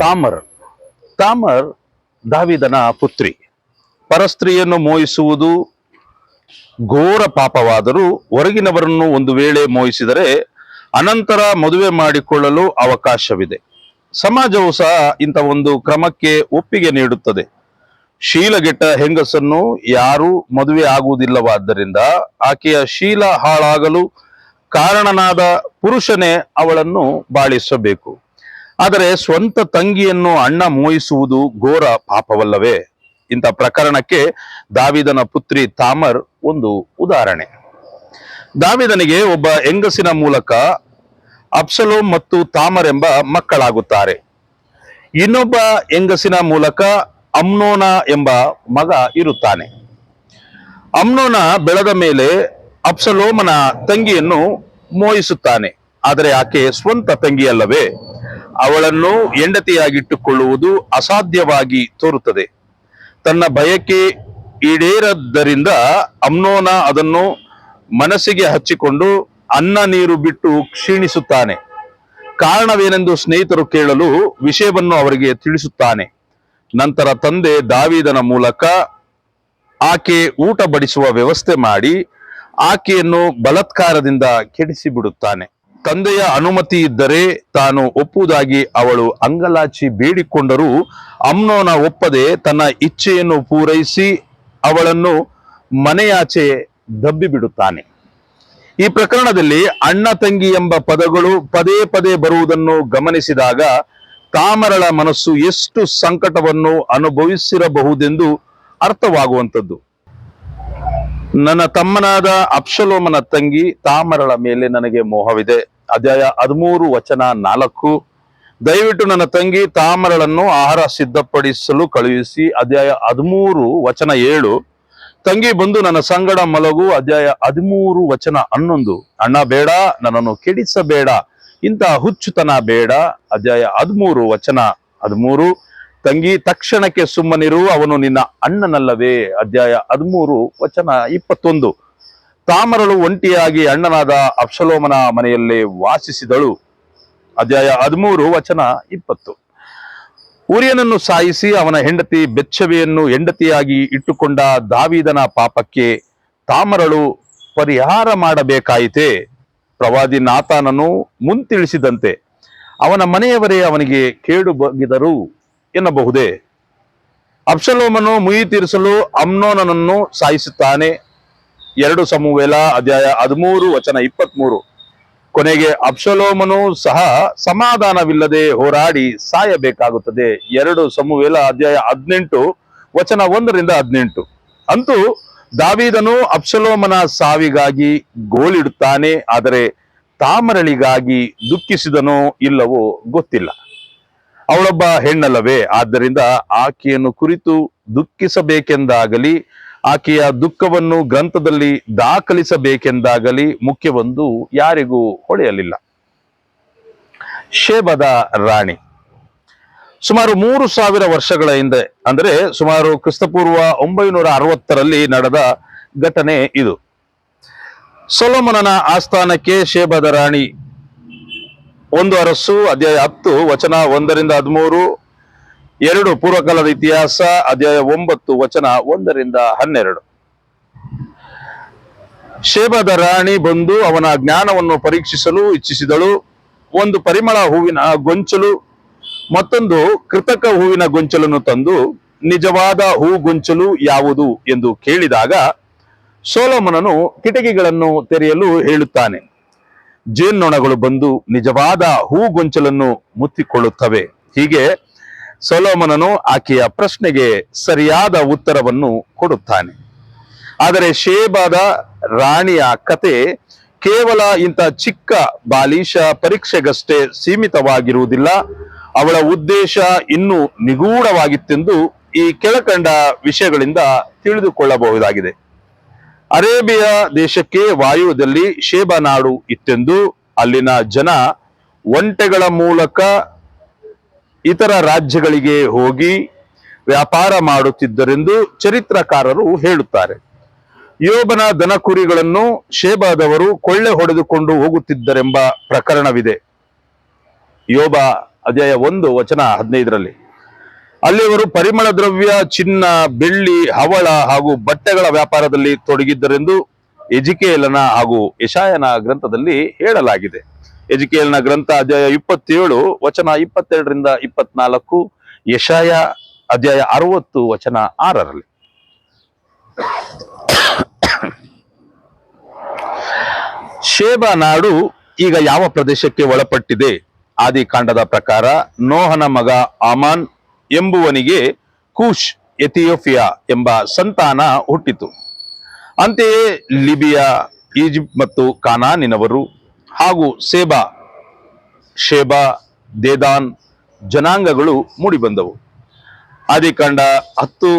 ತಾಮರ್ ತಾಮರ್ ದಾವಿದನ ಪುತ್ರಿ. ಪರಸ್ತ್ರೀಯನ್ನು ಮೋಹಿಸುವುದು ಘೋರ ಪಾಪವಾದರೂ ಹೊರಗಿನವರನ್ನು ಒಂದು ವೇಳೆ ಮೋಹಿಸಿದರೆ ಅನಂತರ ಮದುವೆ ಮಾಡಿಕೊಳ್ಳಲು ಅವಕಾಶವಿದೆ. ಸಮಾಜವು ಸಹ ಇಂಥ ಒಂದು ಕ್ರಮಕ್ಕೆ ಒಪ್ಪಿಗೆ ನೀಡುತ್ತದೆ. ಶೀಲಗೆಟ್ಟ ಹೆಂಗಸನ್ನು ಯಾರೂ ಮದುವೆ ಆಗುವುದಿಲ್ಲವಾದ್ದರಿಂದ ಆಕೆಯ ಶೀಲ ಹಾಳಾಗಲು ಕಾರಣನಾದ ಪುರುಷನೇ ಅವಳನ್ನು ಬಾಳಿಸಬೇಕು. ಆದರೆ ಸ್ವಂತ ತಂಗಿಯನ್ನು ಅಣ್ಣ ಮೋಹಿಸುವುದು ಘೋರ ಪಾಪವಲ್ಲವೇ? ಇಂಥ ಪ್ರಕರಣಕ್ಕೆ ದಾವಿದನ ಪುತ್ರಿ ತಾಮರ್ ಒಂದು ಉದಾಹರಣೆ. ದಾವಿದನಿಗೆ ಒಬ್ಬ ಹೆಂಗಸಿನ ಮೂಲಕ ಅಬ್ಸಲೋಮ್ ಮತ್ತು ತಾಮರ್ ಎಂಬ ಮಕ್ಕಳಾಗುತ್ತಾರೆ. ಇನ್ನೊಬ್ಬ ಹೆಂಗಸಿನ ಮೂಲಕ ಅಮ್ನೋನ ಎಂಬ ಮಗ ಇರುತ್ತಾನೆ. ಅಮ್ನೋನ ಬೆಳೆದ ಮೇಲೆ ಅಬ್ಸಲೋಮನ ತಂಗಿಯನ್ನು ಮೋಹಿಸುತ್ತಾನೆ. ಆದರೆ ಆಕೆ ಸ್ವಂತ ತಂಗಿಯಲ್ಲವೇ? ಅವಳನ್ನು ಹೆಂಡತಿಯಾಗಿಟ್ಟುಕೊಳ್ಳುವುದು ಅಸಾಧ್ಯವಾಗಿ ತೋರುತ್ತದೆ. ತನ್ನ ಬಯಕೆ ಈಡೇರದ್ದರಿಂದ ಅಮ್ನೋನ ಅದನ್ನು ಮನಸ್ಸಿಗೆ ಹಚ್ಚಿಕೊಂಡು ಅನ್ನ ನೀರು ಬಿಟ್ಟು ಕ್ಷೀಣಿಸುತ್ತಾನೆ. ಕಾರಣವೇನೆಂದು ಸ್ನೇಹಿತರು ಕೇಳಲು ವಿಷಯವನ್ನು ಅವರಿಗೆ ತಿಳಿಸುತ್ತಾನೆ. ನಂತರ ತಂದೆ ದಾವೀದನ ಮೂಲಕ ಆಕೆ ಊಟ ಬಡಿಸುವ ವ್ಯವಸ್ಥೆ ಮಾಡಿ ಆಕೆಯನ್ನು ಬಲಾತ್ಕಾರದಿಂದ ಕೆಡಿಸಿ ಬಿಡುತ್ತಾನೆ. ತಂದೆಯ ಅನುಮತಿ ಇದ್ದರೆ ತಾನು ಒಪ್ಪುವುದಾಗಿ ಅವಳು ಅಂಗಲಾಚಿ ಬೇಡಿಕೊಂಡರೂ ಅಮ್ನೋನ ಒಪ್ಪದೆ ತನ್ನ ಇಚ್ಛೆಯನ್ನು ಪೂರೈಸಿ ಅವಳನ್ನು ಮನೆಯಾಚೆ ದಬ್ಬಿ ಬಿಡುತ್ತಾನೆ. ಈ ಪ್ರಕರಣದಲ್ಲಿ ಅಣ್ಣ ತಂಗಿ ಎಂಬ ಪದಗಳು ಪದೇ ಪದೇ ಬರುವುದನ್ನು ಗಮನಿಸಿದಾಗ ತಾಮರಳ ಮನಸ್ಸು ಎಷ್ಟು ಸಂಕಟವನ್ನು ಅನುಭವಿಸಿರಬಹುದೆಂದು ಅರ್ಥವಾಗುವಂಥದ್ದು. ನನ್ನ ತಮ್ಮನಾದ ಅಬ್ಷಲೋಮನ ತಂಗಿ ತಾಮರಳ ಮೇಲೆ ನನಗೆ ಮೋಹವಿದೆ. ಅಧ್ಯಾಯ 13:4. ದಯವಿಟ್ಟು ನನ್ನ ತಂಗಿ ತಾಮರಳನ್ನು ಆಹಾರ ಸಿದ್ಧಪಡಿಸಲು ಕಳುಹಿಸಿ. ಅಧ್ಯಾಯ 13:7. ತಂಗಿ ಬಂದು ನನ್ನ ಸಂಗಡ ಮಲಗು. ಅಧ್ಯಾಯ 13:11. ಅಣ್ಣ ಬೇಡ, ನನ್ನನ್ನು ಕೆಡಿಸಬೇಡ, ಇಂಥ ಹುಚ್ಚುತನ ಬೇಡ. ಅಧ್ಯಾಯ 13:13. ತಂಗಿ ತಕ್ಷಣಕ್ಕೆ ಸುಮ್ಮನಿರು, ಅವನು ನಿನ್ನ ಅಣ್ಣನಲ್ಲವೇ. ಅಧ್ಯಾಯ 13:21. ತಾಮರಳು ಒಂಟಿಯಾಗಿ ಅಣ್ಣನಾದ ಅಬ್ಷಲೋಮನ ಮನೆಯಲ್ಲೇ ವಾಸಿಸಿದಳು. ಅಧ್ಯಾಯ 13:20. ಉರಿಯನನ್ನು ಸಾಯಿಸಿ ಅವನ ಹೆಂಡತಿ ಬೆಚ್ಚವೆಯನ್ನು ಹೆಂಡತಿಯಾಗಿ ಇಟ್ಟುಕೊಂಡ ದಾವೀದನ ಪಾಪಕ್ಕೆ ತಾಮರಳು ಪರಿಹಾರ ಮಾಡಬೇಕಾಯಿತೆ. ಪ್ರವಾದಿ ನಾತಾನನು ಮುಂತಿಳಿಸಿದಂತೆ ಅವನ ಮನೆಯವರೇ ಅವನಿಗೆ ಕೇಡು ಬಗೆದರು ಎನ್ನಬಹುದೇ? ಅಬ್ಷಲೋಮನು ಮುಯಿ ತೀರಿಸಲು ಅಮ್ನೋನನನ್ನು ಸಾಯಿಸುತ್ತಾನೆ. 2 ಸಮುವೇಲ ಅಧ್ಯಾಯ 13:23. ಕೊನೆಗೆ ಅಬ್ಷಲೋಮನು ಸಹ ಸಮಾಧಾನವಿಲ್ಲದೆ ಹೋರಾಡಿ ಸಾಯಬೇಕಾಗುತ್ತದೆ. 2 ಸಮುವೇಲ ಅಧ್ಯಾಯ 18:1-18. ಅಂತೂ ದಾವೀದನು ಅಬ್ಷಲೋಮನ ಸಾವಿಗಾಗಿ ಗೋಳಿಡುತ್ತಾನೆ. ಆದರೆ ತಾಮರಳಿಗಾಗಿ ದುಃಖಿಸಿದನೋ ಇಲ್ಲವೋ ಗೊತ್ತಿಲ್ಲ. ಅವಳೊಬ್ಬ ಹೆಣ್ಣಲ್ಲವೇ? ಆದ್ದರಿಂದ ಆಕೆಯನ್ನು ಕುರಿತು ದುಃಖಿಸಬೇಕೆಂದಾಗಲಿ ಆಕೆಯ ದುಃಖವನ್ನು ಗ್ರಂಥದಲ್ಲಿ ದಾಖಲಿಸಬೇಕೆಂದಾಗಲಿ ಮುಖ್ಯವೊಂದು ಯಾರಿಗೂ ಹೊಳೆಯಲಿಲ್ಲ. ಶೇಬದ ರಾಣಿ. ಸುಮಾರು 3000 ವರ್ಷಗಳ ಹಿಂದೆ, ಅಂದರೆ ಸುಮಾರು ಕ್ರಿಸ್ತಪೂರ್ವ 960ರಲ್ಲಿ ನಡೆದ ಘಟನೆ ಇದು. ಸೊಲೊಮೋನನ ಆಸ್ಥಾನಕ್ಕೆ ಶೇಬದ ರಾಣಿ 1 ಅರಸು ಅಧ್ಯಾಯ 10:1-13. 2 ಪೂರ್ವಕಾಲದ ಇತಿಹಾಸ ಅಧ್ಯಾಯ 9:1-12. ಶೇಬದ ರಾಣಿ ಬಂದು ಅವನ ಜ್ಞಾನವನ್ನು ಪರೀಕ್ಷಿಸಲು ಇಚ್ಛಿಸಿದಳು. ಒಂದು ಪರಿಮಳ ಹೂವಿನ ಗೊಂಚಲು ಮತ್ತೊಂದು ಕೃತಕ ಹೂವಿನ ಗೊಂಚಲನ್ನು ತಂದು ನಿಜವಾದ ಹೂ ಗೊಂಚಲು ಯಾವುದು ಎಂದು ಕೇಳಿದಾಗ ಸೊಲೊಮೋನನು ಕಿಟಕಿಗಳನ್ನು ತೆರೆಯಲು ಹೇಳುತ್ತಾನೆ. ಜೇನ್ನೊಣಗಳು ಬಂದು ನಿಜವಾದ ಹೂ ಗೊಂಚಲನ್ನು ಮುತ್ತಿಕೊಳ್ಳುತ್ತವೆ. ಹೀಗೆ ಸೊಲೊಮೋನನು ಆಕೆಯ ಪ್ರಶ್ನೆಗೆ ಸರಿಯಾದ ಉತ್ತರವನ್ನು ಕೊಡುತ್ತಾನೆ. ಆದರೆ ಶೇಬದ ರಾಣಿಯ ಕತೆ ಕೇವಲ ಇಂಥ ಚಿಕ್ಕ ಬಾಲಿಶ ಪರೀಕ್ಷೆಗಷ್ಟೇ ಸೀಮಿತವಾಗಿರುವುದಿಲ್ಲ. ಅವಳ ಉದ್ದೇಶ ಇನ್ನೂ ನಿಗೂಢವಾಗಿತ್ತೆಂದು ಈ ಕೆಳಕಂಡ ವಿಷಯಗಳಿಂದ ತಿಳಿದುಕೊಳ್ಳಬಹುದಾಗಿದೆ. ಅರೇಬಿಯಾ ದೇಶಕ್ಕೆ ವಾಯುವ್ಯದಲ್ಲಿ ಶೇಬ ನಾಡು ಇತ್ತೆಂದು ಅಲ್ಲಿನ ಜನ ಒಂಟೆಗಳ ಮೂಲಕ ಇತರ ರಾಜ್ಯಗಳಿಗೆ ಹೋಗಿ ವ್ಯಾಪಾರ ಮಾಡುತ್ತಿದ್ದರೆಂದು ಚರಿತ್ರಕಾರರು ಹೇಳುತ್ತಾರೆ. ಯೋಬನ ದನ ಕುರಿಗಳನ್ನು ಶೇಬದವರು ಕೊಳ್ಳೆ ಹೊಡೆದುಕೊಂಡು ಹೋಗುತ್ತಿದ್ದರೆಂಬ ಪ್ರಕರಣವಿದೆ. ಯೋಬ ಅಧ್ಯಾಯ 1 ವಚನ 15ರಲ್ಲಿ. ಅಲ್ಲಿ ಅವರು ಪರಿಮಳ ದ್ರವ್ಯ, ಚಿನ್ನ, ಬೆಳ್ಳಿ, ಹವಳ ಹಾಗೂ ಬಟ್ಟೆಗಳ ವ್ಯಾಪಾರದಲ್ಲಿ ತೊಡಗಿದ್ದರೆಂದು ಎಜಿಕೇಲನ ಹಾಗೂ ಯೆಶಾಯನ ಗ್ರಂಥದಲ್ಲಿ ಹೇಳಲಾಗಿದೆ. ಎಜಿಕೇಲನ ಗ್ರಂಥ ಅಧ್ಯಾಯ 27 ವಚನ 22ರಿಂದ 24, ಯೆಶಾಯ ಅಧ್ಯಾಯ 60 ವಚನ 6ರಲ್ಲಿ. ಶೇಬಾ ನಾಡು ಈಗ ಯಾವ ಪ್ರದೇಶಕ್ಕೆ ಒಳಪಟ್ಟಿದೆ? ಆದಿಕಾಂಡದ ಪ್ರಕಾರ ನೋಹನ ಮಗ ಆಮಾನ್ ಎಂಬುವನಿಗೆ ಕೂಶ್, ಎಥಿಯೋಪಿಯಾ ಎಂಬ ಸಂತಾನ ಹುಟ್ಟಿತು. ಅಂತೆಯೇ ಲಿಬಿಯಾ, ಈಜಿಪ್ಟ್ ಮತ್ತು ಕಾನಾನಿನವರು ಹಾಗೂ ಶೇಬಾ, ದೇದಾನ್ ಜನಾಂಗಗಳು ಮೂಡಿಬಂದವು. ಆದಿಕಾಂಡ 10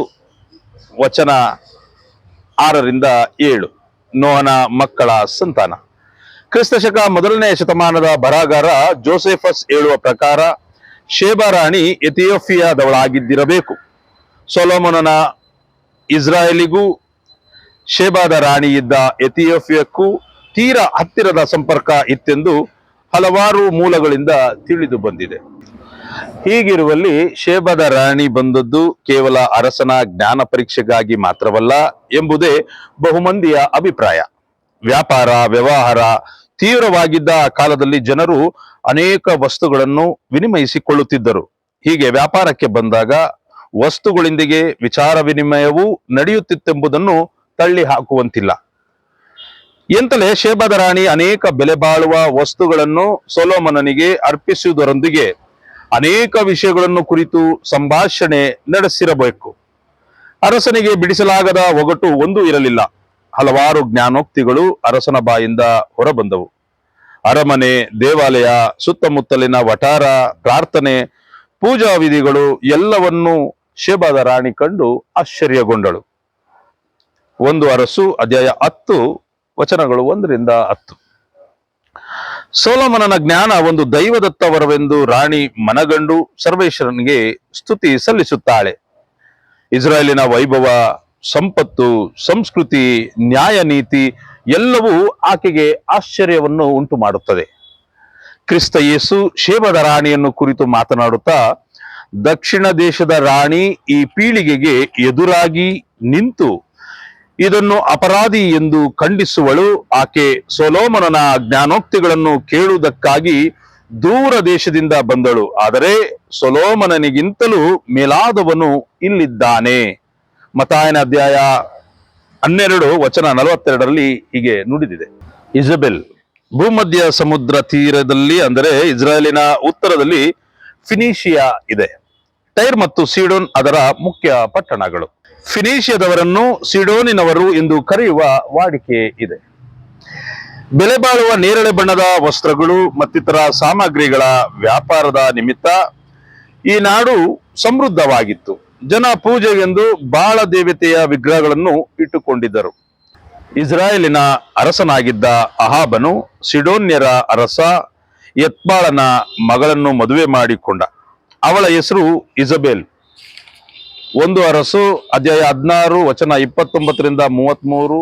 ವಚನ 6ರಿಂದ 7 ನೋಹನ ಮಕ್ಕಳ ಸಂತಾನ. ಕ್ರಿಸ್ತಶಕ 1ನೇ ಶತಮಾನದ ಬರಹಗಾರ ಜೋಸೆಫಸ್ ಹೇಳುವ ಪ್ರಕಾರ ಶೇಬಾ ರಾಣಿ ಎಥಿಯೋಪಿಯಾದವಳಾಗಿದ್ದಿರಬೇಕು. ಸೊಲೊಮೋನನ ಇಸ್ರಾಯೇಲಿಗೂ ಶೇಬಾದ ರಾಣಿಯಿದ್ದ ಎಥಿಯೋಪಿಯಕ್ಕೂ ತೀರಾ ಹತ್ತಿರದ ಸಂಪರ್ಕ ಇತ್ತೆಂದು ಹಲವಾರು ಮೂಲಗಳಿಂದ ತಿಳಿದು ಬಂದಿದೆ. ಹೀಗಿರುವಲ್ಲಿ ಶೇಬಾದ ರಾಣಿ ಬಂದದ್ದು ಕೇವಲ ಅರಸನ ಜ್ಞಾನ ಪರೀಕ್ಷೆಗಾಗಿ ಮಾತ್ರವಲ್ಲ ಎಂಬುದೇ ಬಹುಮಂದಿಯ ಅಭಿಪ್ರಾಯ. ವ್ಯಾಪಾರ ವ್ಯವಹಾರ ತೀವ್ರವಾಗಿದ್ದ ಕಾಲದಲ್ಲಿ ಜನರು ಅನೇಕ ವಸ್ತುಗಳನ್ನು ವಿನಿಮಯಿಸಿಕೊಳ್ಳುತ್ತಿದ್ದರು. ಹೀಗೆ ವ್ಯಾಪಾರಕ್ಕೆ ಬಂದಾಗ ವಸ್ತುಗಳೊಂದಿಗೆ ವಿಚಾರ ವಿನಿಮಯವೂ ನಡೆಯುತ್ತಿತ್ತೆಂಬುದನ್ನು ತಳ್ಳಿ ಹಾಕುವಂತಿಲ್ಲ. ಎಂತಲೇ ಶೇಬಾದ ರಾಣಿ ಅನೇಕ ಬೆಲೆ ಬಾಳುವ ವಸ್ತುಗಳನ್ನು ಸೊಲೊಮೋನನಿಗೆ ಅರ್ಪಿಸುವುದರೊಂದಿಗೆ ಅನೇಕ ವಿಷಯಗಳನ್ನು ಕುರಿತು ಸಂಭಾಷಣೆ ನಡೆಸಿರಬೇಕು. ಅರಸನಿಗೆ ಬಿಡಿಸಲಾಗದ ಒಗಟು ಒಂದೂ ಇರಲಿಲ್ಲ. ಹಲವಾರು ಜ್ಞಾನೋಕ್ತಿಗಳು ಅರಸನ ಬಾಯಿಂದ ಹೊರಬಂದವು. ಅರಮನೆ, ದೇವಾಲಯ, ಸುತ್ತಮುತ್ತಲಿನ ವಠಾರ, ಪ್ರಾರ್ಥನೆ, ಪೂಜಾ ವಿಧಿಗಳು ಎಲ್ಲವನ್ನೂ ಶೇಬಾದ ರಾಣಿ ಕಂಡು ಆಶ್ಚರ್ಯಗೊಂಡಳು. 1 ಅರಸು ಅಧ್ಯಾಯ 10 ವಚನಗಳು 1ರಿಂದ 10. ಸೊಲೊಮೋನನ ಜ್ಞಾನ ಒಂದು ದೈವದತ್ತ ವರವೆಂದು ರಾಣಿ ಮನಗಂಡು ಸರ್ವೇಶ್ವರನಿಗೆ ಸ್ತುತಿ ಸಲ್ಲಿಸುತ್ತಾಳೆ. ಇಸ್ರಾಯೇಲಿನ ವೈಭವ, ಸಂಪತ್ತು, ಸಂಸ್ಕೃತಿ, ನ್ಯಾಯ ನೀತಿ ಎಲ್ಲವೂ ಆಕೆಗೆ ಆಶ್ಚರ್ಯವನ್ನು ಉಂಟು ಮಾಡುತ್ತದೆ. ಕ್ರಿಸ್ತ ಯೇಸು ಶೇಬಾದ ರಾಣಿಯನ್ನು ಕುರಿತು ಮಾತನಾಡುತ್ತಾ, ದಕ್ಷಿಣ ದೇಶದ ರಾಣಿ ಈ ಪೀಳಿಗೆಗೆ ಎದುರಾಗಿ ನಿಂತು ಇದನ್ನು ಅಪರಾಧಿ ಎಂದು ಖಂಡಿಸುವಳು. ಆಕೆ ಸೊಲೊಮೋನನ ಜ್ಞಾನೋಕ್ತಿಗಳನ್ನು ಕೇಳುವುದಕ್ಕಾಗಿ ದೂರ ದೇಶದಿಂದ ಬಂದಳು. ಆದರೆ ಸೊಲೊಮೋನನಿಗಿಂತಲೂ ಮೇಲಾದವನು ಇಲ್ಲಿದ್ದಾನೆ. ಮತ್ತಾಯನ ಅಧ್ಯಾಯ 12 ವಚನ 42ರಲ್ಲಿ ಹೀಗೆ ನುಡಿದಿದೆ. ಇಜಬೆಲ್ ಭೂಮಧ್ಯ ಸಮುದ್ರ ತೀರದಲ್ಲಿ, ಅಂದರೆ ಇಸ್ರಾಯೇಲಿನ ಉತ್ತರದಲ್ಲಿ ಫಿನಿಷಿಯಾ ಇದೆ. ಟೈರ್ ಮತ್ತು ಸೀಡೋನ್ ಅದರ ಮುಖ್ಯ ಪಟ್ಟಣಗಳು. ಫಿನಿಷಿಯಾದವರನ್ನು ಸೀಡೋನಿನವರು ಎಂದು ಕರೆಯುವ ವಾಡಿಕೆ ಇದೆ. ಬೆಲೆ ಬಾಳುವ ನೇರಳೆ ಬಣ್ಣದ ವಸ್ತ್ರಗಳು ಮತ್ತಿತರ ಸಾಮಗ್ರಿಗಳ ವ್ಯಾಪಾರದ ನಿಮಿತ್ತ ಈ ನಾಡು ಸಮೃದ್ಧವಾಗಿತ್ತು. ಜನ ಪೂಜೆಗೆಂದು ಬಾಳ ದೇವತೆಯ ವಿಗ್ರಹಗಳನ್ನು ಇಟ್ಟುಕೊಂಡಿದ್ದರು. ಇಸ್ರಾಯೇಲಿನ ಅರಸನಾಗಿದ್ದ ಅಹಾಬನು ಸಿಡೋನ್ಯರ ಅರಸ ಎತ್ಬಾಳನ ಮಗಳನ್ನು ಮದುವೆ ಮಾಡಿಕೊಂಡ. ಅವಳ ಹೆಸರು ಇಜಬೇಲ್. 1 ಅರಸು ಅಧ್ಯಾಯ 16 ವಚನ 29ರಿಂದ 33,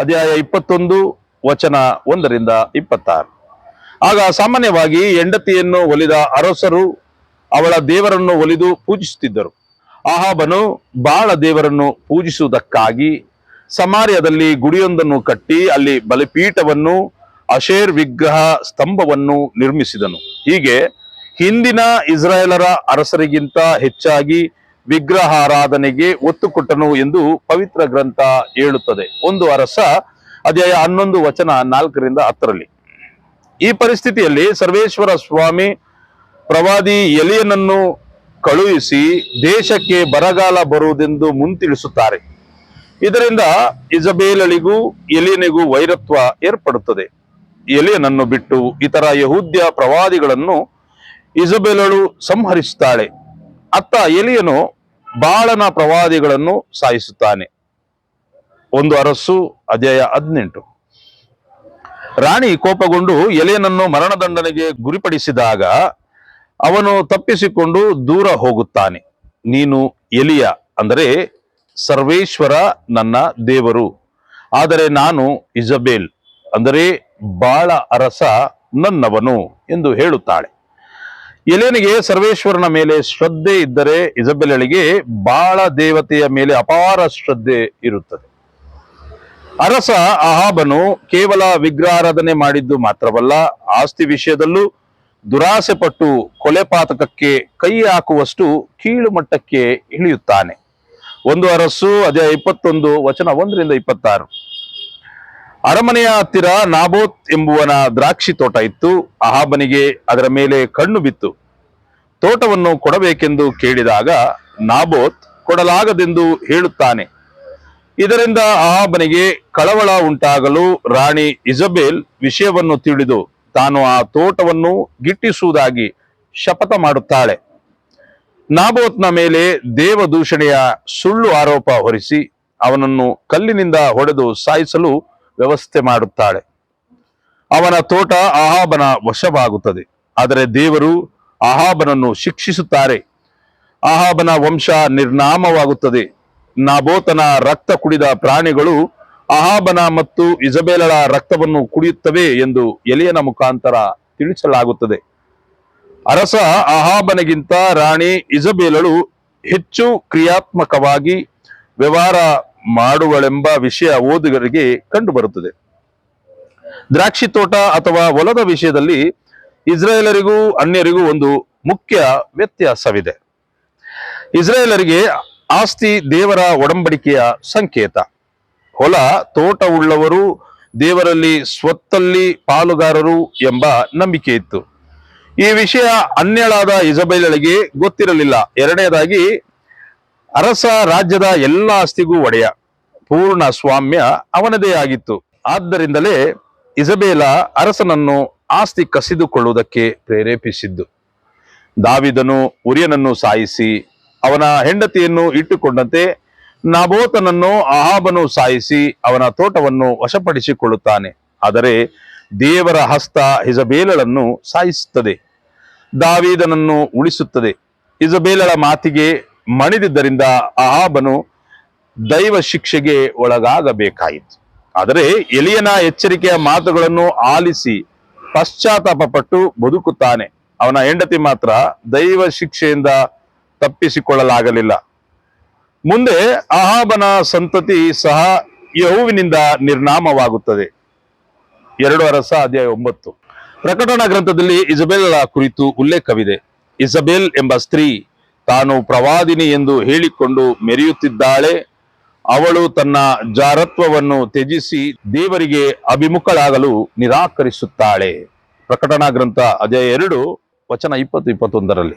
ಅಧ್ಯಾಯ 21 ವಚನ 1ರಿಂದ 26. ಆಗ ಸಾಮಾನ್ಯವಾಗಿ ಹೆಂಡತಿಯನ್ನು ಒಲಿದ ಅರಸರು ಅವಳ ದೇವರನ್ನು ಒಲಿದು ಪೂಜಿಸುತ್ತಿದ್ದರು. ಅಹಾಬನು ಬಾಳ ದೇವರನ್ನು ಪೂಜಿಸುವುದಕ್ಕಾಗಿ ಸಮಾರ್ಯದಲ್ಲಿ ಗುಡಿಯೊಂದನ್ನು ಕಟ್ಟಿ ಅಲ್ಲಿ ಬಲಿಪೀಠವನ್ನು, ಅಶೇರ್ ವಿಗ್ರಹ ಸ್ತಂಭವನ್ನು ನಿರ್ಮಿಸಿದನು. ಹೀಗೆ ಹಿಂದಿನ ಇಸ್ರಾಯೇಲರ ಅರಸರಿಗಿಂತ ಹೆಚ್ಚಾಗಿ ವಿಗ್ರಹಾರಾಧನೆಗೆ ಒತ್ತು ಕೊಟ್ಟನು ಎಂದು ಪವಿತ್ರ ಗ್ರಂಥ ಹೇಳುತ್ತದೆ. 1 ಅರಸ ಅಧ್ಯಾಯ 11 ವಚನ 4ರಿಂದ 10ರಲ್ಲಿ. ಈ ಪರಿಸ್ಥಿತಿಯಲ್ಲಿ ಸರ್ವೇಶ್ವರ ಸ್ವಾಮಿ ಪ್ರವಾದಿ ಎಲಿಯನನ್ನು ಕಳುಹಿಸಿ ದೇಶಕ್ಕೆ ಬರಗಾಲ ಬರುವುದೆಂದು ಮುಂತಿಳಿಸುತ್ತಾರೆ. ಇದರಿಂದ ಇಜಬೇಲಳಿಗೂ ಎಲಿಯನಿಗೂ ವೈರತ್ವ ಏರ್ಪಡುತ್ತದೆ. ಎಲಿಯನನ್ನು ಬಿಟ್ಟು ಇತರ ಯಹೂದ್ಯ ಪ್ರವಾದಿಗಳನ್ನು ಇಜಬೇಲಳು ಸಂಹರಿಸುತ್ತಾಳೆ. ಅತ್ತ ಎಲಿಯನು ಬಾಳನ ಪ್ರವಾದಿಗಳನ್ನು ಸಾಯಿಸುತ್ತಾನೆ. 1 ಅರಸು ಅಧ್ಯಾಯ 18. ರಾಣಿ ಕೋಪಗೊಂಡು ಎಲಿಯನನ್ನು ಮರಣದಂಡನೆಗೆ ಗುರಿಪಡಿಸಿದಾಗ ಅವನು ತಪ್ಪಿಸಿಕೊಂಡು ದೂರ ಹೋಗುತ್ತಾನೆ. ನೀನು ಎಲಿಯ, ಅಂದರೆ ಸರ್ವೇಶ್ವರ ನನ್ನ ದೇವರು, ಆದರೆ ನಾನು ಇಜಬೇಲ್, ಅಂದರೆ ಬಾಳ ಅರಸ ನನ್ನವನು ಎಂದು ಹೇಳುತ್ತಾಳೆ. ಎಲೇನಿಗೆ ಸರ್ವೇಶ್ವರನ ಮೇಲೆ ಶ್ರದ್ಧೆ ಇದ್ದರೆ ಇಸಬೆಲಳಿಗೆ ಬಾಳ ದೇವತೆಯ ಮೇಲೆ ಅಪಾರ ಶ್ರದ್ಧೆ ಇರುತ್ತದೆ. ಅರಸ ಅಹಾಬನು ಕೇವಲ ವಿಗ್ರಹಾರಾಧನೆ ಮಾಡಿದ್ದು ಮಾತ್ರವಲ್ಲ, ಆಸ್ತಿ ವಿಷಯದಲ್ಲೂ ದುರಾಸೆ ಪಟ್ಟು ಕೊಲೆಪಾತಕಕ್ಕೆ ಕೈ ಹಾಕುವಷ್ಟು ಕೀಳು ಮಟ್ಟಕ್ಕೆ ಇಳಿಯುತ್ತಾನೆ. 1 ಅರಸು ಅಧ್ಯಾಯ 21 ವಚನ 1-26. ಅರಮನೆಯ ಹತ್ತಿರ ನಾಬೋತ್ ಎಂಬುವನ ದ್ರಾಕ್ಷಿ ತೋಟ ಇತ್ತು. ಅಹಾಬನಿಗೆ ಅದರ ಮೇಲೆ ಕಣ್ಣು ಬಿತ್ತು. ತೋಟವನ್ನು ಕೊಡಬೇಕೆಂದು ಕೇಳಿದಾಗ ನಾಬೋತ್ ಕೊಡಲಾಗದೆಂದು ಹೇಳುತ್ತಾನೆ. ಇದರಿಂದ ಅಹಾಬನಿಗೆ ಕಳವಳ ಉಂಟಾಗಲು ರಾಣಿ ಇಸಬೇಲ್ ವಿಷಯವನ್ನು ತಿಳಿದು ತಾನು ಆ ತೋಟವನ್ನು ಗಿಟ್ಟಿಸುವುದಾಗಿ ಶಪಥ ಮಾಡುತ್ತಾಳೆ. ನಾಬೋತ್ನ ಮೇಲೆ ದೇವದೂಷಣೆಯ ಸುಳ್ಳು ಆರೋಪ ಹೊರಿಸಿ ಅವನನ್ನು ಕಲ್ಲಿನಿಂದ ಹೊಡೆದು ಸಾಯಿಸಲು ವ್ಯವಸ್ಥೆ ಮಾಡುತ್ತಾಳೆ. ಅವನ ತೋಟ ಅಹಾಬನ ವಶವಾಗುತ್ತದೆ. ಆದರೆ ದೇವರು ಅಹಾಬನನ್ನು ಶಿಕ್ಷಿಸುತ್ತಾರೆ. ಅಹಾಬನ ವಂಶ ನಿರ್ನಾಮವಾಗುತ್ತದೆ. ನಾಬೋತನ ರಕ್ತ ಕುಡಿದ ಪ್ರಾಣಿಗಳು ಅಹಾಬನ ಮತ್ತು ಇಸಬೇಲಳ ರಕ್ತವನ್ನು ಕುಡಿಯುತ್ತವೆ ಎಂದು ಎಲಿಯನ ಮುಖಾಂತರ ತಿಳಿಸಲಾಗುತ್ತದೆ. ಅರಸ ಅಹಾಬನಿಗಿಂತ ರಾಣಿ ಇಸಬೇಲಳು ಹೆಚ್ಚು ಕ್ರಿಯಾತ್ಮಕವಾಗಿ ವ್ಯವಹಾರ ಮಾಡುವಳೆಂಬ ವಿಷಯ ಓದುಗರಿಗೆ ಕಂಡುಬರುತ್ತದೆ. ದ್ರಾಕ್ಷಿ ತೋಟ ಅಥವಾ ಹೊಲದ ವಿಷಯದಲ್ಲಿ ಇಸ್ರಾಯೇಲರಿಗೂ ಅನ್ಯರಿಗೂ ಒಂದು ಮುಖ್ಯ ವ್ಯತ್ಯಾಸವಿದೆ. ಇಸ್ರಾಯೇಲರಿಗೆ ಆಸ್ತಿ ದೇವರ ಒಡಂಬಡಿಕೆಯ ಸಂಕೇತ. ಹೊಲ ತೋಟವುಳ್ಳವರು ದೇವರಲ್ಲಿ ಸ್ವತ್ತಲ್ಲಿ ಪಾಲುಗಾರರು ಎಂಬ ನಂಬಿಕೆ ಇತ್ತು. ಈ ವಿಷಯ ಅನ್ಯಳಾದ ಇಸಬೇಲಳಿಗೆ ಗೊತ್ತಿರಲಿಲ್ಲ. ಎರಡನೇದಾಗಿ, ಅರಸ ರಾಜ್ಯದ ಎಲ್ಲ ಆಸ್ತಿಗೂ ಒಡೆಯ, ಪೂರ್ಣ ಸ್ವಾಮ್ಯ ಅವನದೇ ಆಗಿತ್ತು. ಆದ್ದರಿಂದಲೇ ಇಸಬೇಲ ಅರಸನನ್ನು ಆಸ್ತಿ ಕಸಿದುಕೊಳ್ಳುವುದಕ್ಕೆ ಪ್ರೇರೇಪಿಸಿದ್ದು. ದಾವಿದನು ಉರಿಯನನ್ನು ಸಾಯಿಸಿ ಅವನ ಹೆಂಡತಿಯನ್ನು ಇಟ್ಟುಕೊಂಡಂತೆ ನಾಬೋತನನ್ನು ಅಹಾಬನು ಸಾಯಿಸಿ ಅವನ ತೋಟವನ್ನು ವಶಪಡಿಸಿಕೊಳ್ಳುತ್ತಾನೆ. ಆದರೆ ದೇವರ ಹಸ್ತ ಇಸಬೇಲಳನ್ನು ಸಾಯಿಸುತ್ತದೆ, ದಾವೀದನನ್ನು ಉಳಿಸುತ್ತದೆ. ಇಸಬೇಲಳ ಮಾತಿಗೆ ಮಣಿದಿದ್ದರಿಂದ ಅಹಾಬನು ದೈವ ಶಿಕ್ಷೆಗೆ ಒಳಗಾಗಬೇಕಾಯಿತು. ಆದರೆ ಎಲಿಯನ ಎಚ್ಚರಿಕೆಯ ಮಾತುಗಳನ್ನು ಆಲಿಸಿ ಪಶ್ಚಾತ್ತಾಪ ಪಟ್ಟು ಬದುಕುತ್ತಾನೆ. ಅವನ ಹೆಂಡತಿ ಮಾತ್ರ ದೈವ ಶಿಕ್ಷೆಯಿಂದ ತಪ್ಪಿಸಿಕೊಳ್ಳಲಾಗಲಿಲ್ಲ. ಮುಂದೆ ಅಹಾಬನ ಸಂತತಿ ಸಹ ಯೆಹೋವನಿಂದ ನಿರ್ನಾಮವಾಗುತ್ತದೆ. 2 ಅರಸ ಅಧ್ಯಾಯ 9. ಪ್ರಕಟಣಾ ಗ್ರಂಥದಲ್ಲಿ ಇಸಬೇಲಳ ಕುರಿತು ಉಲ್ಲೇಖವಿದೆ. ಇಸಬೇಲ್ ಎಂಬ ಸ್ತ್ರೀ ತಾನು ಪ್ರವಾದಿನಿ ಎಂದು ಹೇಳಿಕೊಂಡು ಮೆರೆಯುತ್ತಿದ್ದಾಳೆ. ಅವಳು ತನ್ನ ಜಾರತ್ವವನ್ನು ತ್ಯಜಿಸಿ ದೇವರಿಗೆ ಅಭಿಮುಖಳಾಗಲು ನಿರಾಕರಿಸುತ್ತಾಳೆ. ಪ್ರಕಟಣಾ ಗ್ರಂಥ ಅಧ್ಯಾಯ 2 ವಚನ 20-21.